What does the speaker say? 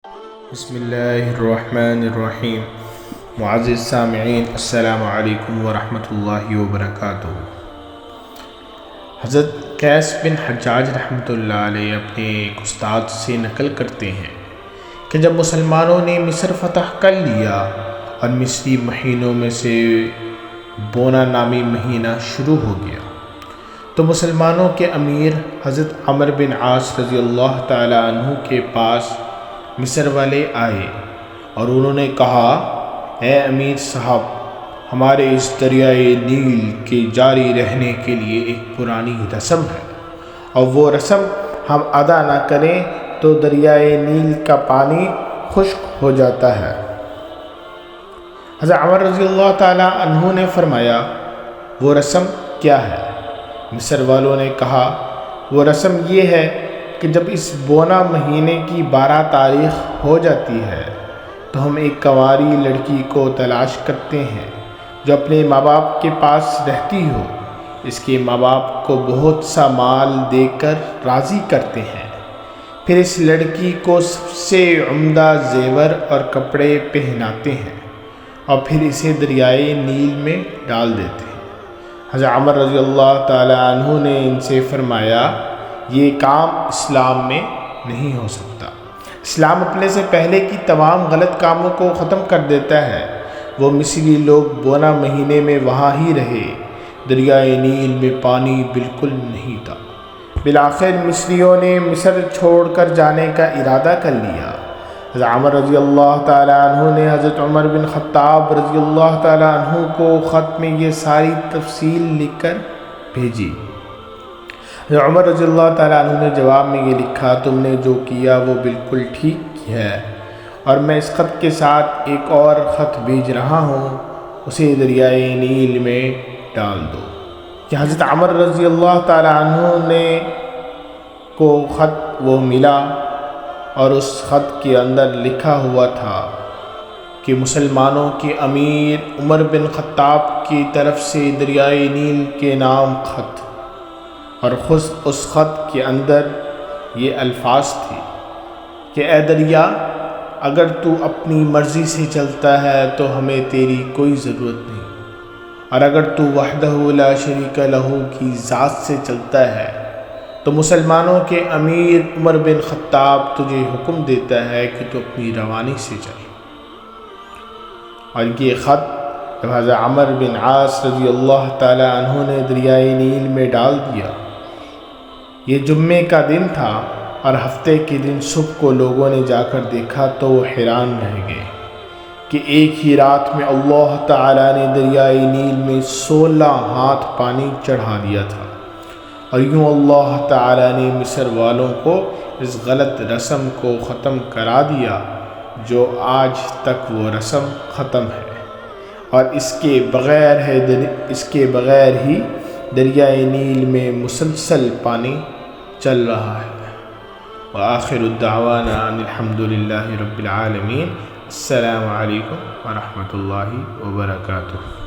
بسم اللہ الرحمن الرحیم۔ معزز سامعین، السلام علیکم ورحمۃ اللہ وبرکاتہ۔ حضرت قیس بن حجاج رحمۃ اللہ علیہ اپنے ایک استاد سے نقل کرتے ہیں کہ جب مسلمانوں نے مصر فتح کر لیا اور مصری مہینوں میں سے بونا نامی مہینہ شروع ہو گیا تو مسلمانوں کے امیر حضرت عمر بن عاص رضی اللہ تعالی عنہ کے پاس مصر والے آئے اور انہوں نے کہا، اے امیر صاحب، ہمارے اس دریائے نیل کے جاری رہنے کے لیے ایک پرانی رسم ہے، اور وہ رسم ہم ادا نہ کریں تو دریائے نیل کا پانی خشک ہو جاتا ہے۔ حضرت عمر رضی اللہ تعالی عنہ نے فرمایا، وہ رسم کیا ہے؟ مصر والوں نے کہا، وہ رسم یہ ہے کہ جب اس بونا مہینے کی 12 تاریخ ہو جاتی ہے تو ہم ایک کنواری لڑکی کو تلاش کرتے ہیں جو اپنے ماں باپ کے پاس رہتی ہو، اس کے ماں باپ کو بہت سا مال دے کر راضی کرتے ہیں، پھر اس لڑکی کو سب سے عمدہ زیور اور کپڑے پہناتے ہیں اور پھر اسے دریائے نیل میں ڈال دیتے ہیں۔ حضرت عمر رضی اللہ تعالی عنہ نے ان سے فرمایا، یہ کام اسلام میں نہیں ہو سکتا۔ اسلام اپنے سے پہلے کی تمام غلط کاموں کو ختم کر دیتا ہے۔ وہ مصری لوگ بونا مہینے میں وہاں ہی رہے، دریائے نیل میں پانی بالکل نہیں تھا۔ بالآخر مصریوں نے مصر چھوڑ کر جانے کا ارادہ کر لیا۔ حضرت عمر رضی اللہ تعالی عنہ نے حضرت عمر بن خطاب رضی اللہ تعالی عنہ کو خط میں یہ ساری تفصیل لکھ کر بھیجی۔ عمر رضی اللہ تعالیٰ عنہ نے جواب میں یہ لکھا، تم نے جو کیا وہ بالکل ٹھیک ہے، اور میں اس خط کے ساتھ ایک اور خط بھیج رہا ہوں، اسے دریائے نیل میں ڈال دو۔ کہ حضرت عمر رضی اللہ تعالیٰ عنہ نے کو خط وہ ملا اور اس خط کے اندر لکھا ہوا تھا کہ مسلمانوں کے امیر عمر بن خطاب کی طرف سے دریائے نیل کے نام خط، اور خود اس خط کے اندر یہ الفاظ تھے کہ اے دریا، اگر تو اپنی مرضی سے چلتا ہے تو ہمیں تیری کوئی ضرورت نہیں، اور اگر تو وحدہ لا شریک لہ کی ذات سے چلتا ہے تو مسلمانوں کے امیر عمر بن خطاب تجھے حکم دیتا ہے کہ تو اپنی روانی سے چل۔ اور یہ خط جب حضرت عمر بن عاص رضی اللہ تعالی عنہ نے دریائے نیل میں ڈال دیا، یہ جمعے کا دن تھا اور ہفتے کے دن صبح کو لوگوں نے جا کر دیکھا تو وہ حیران رہ گئے کہ ایک ہی رات میں اللہ تعالیٰ نے دریائے نیل میں 16 ہاتھ پانی چڑھا دیا تھا، اور یوں اللہ تعالیٰ نے مصر والوں کو اس غلط رسم کو ختم کرا دیا جو آج تک وہ رسم ختم ہے، اور اس کے بغیر ہی دریائے نیل میں مسلسل پانی چل رہا ہے۔ وآخر الدعوانا ان الحمد للہ رب العالمین۔ السلام علیکم ورحمۃ اللہ وبرکاتہ۔